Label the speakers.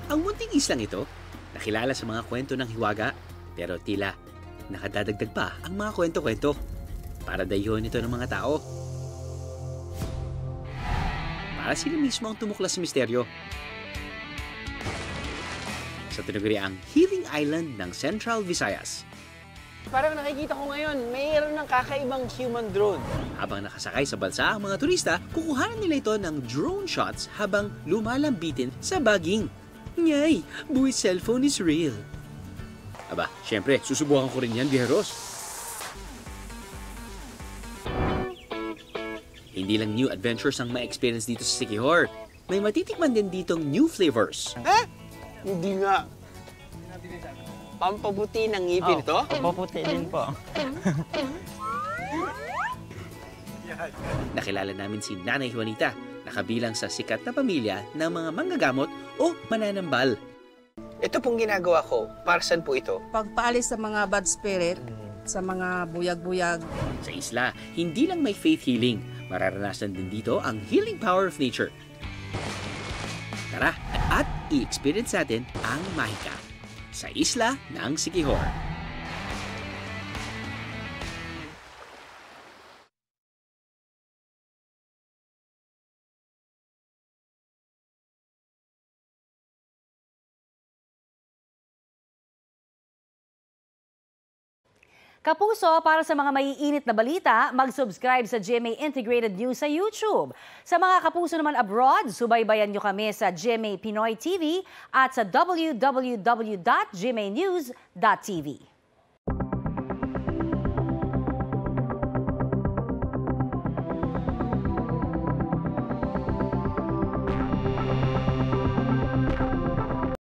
Speaker 1: Ang munting islang ito, nakilala sa mga kwento ng hiwaga, pero tila nakadadagdag pa ang mga kwento-kwento para dayuhan ito ng mga tao. Para sila mismo ang tumuklas sa misteryo. Sa tinaguriang Healing Island ng Central Visayas.
Speaker 2: Parang nakikita ko ngayon, mayroon ng kakaibang human drone.
Speaker 1: Habang nakasakay sa bansa ang mga turista, kukuhanan nila ito ng drone shots habang lumalambitin sa baging. Ngay, buhay cellphone is real. Aba, syempre, susubukan ko rin yan, biheros. Hindi lang new adventures ang ma-experience dito sa Siquijor. May matitikman din ditong new flavors.
Speaker 2: Ha? Hindi nga. Pampabuti ng ngipin ito?
Speaker 3: Pampaputi din po.
Speaker 1: Nakilala namin si Nanay Juanita, nakabilang sa sikat na pamilya ng mga manggagamot o mananambal.
Speaker 2: Ito pong ginagawa ko, para saan po ito?
Speaker 4: Pagpaalis sa mga bad spirit, sa mga buyag-buyag.
Speaker 1: Sa isla, hindi lang may faith healing, mararanasan din dito ang healing power of nature. Tara, at i-experience natin ang mahika sa isla ng Siquijor.
Speaker 5: Kapuso, para sa mga maiinit na balita, mag-subscribe sa GMA Integrated News sa YouTube. Sa mga kapuso naman abroad, subaybayan nyo kami sa GMA Pinoy TV at sa www.gmanews.tv.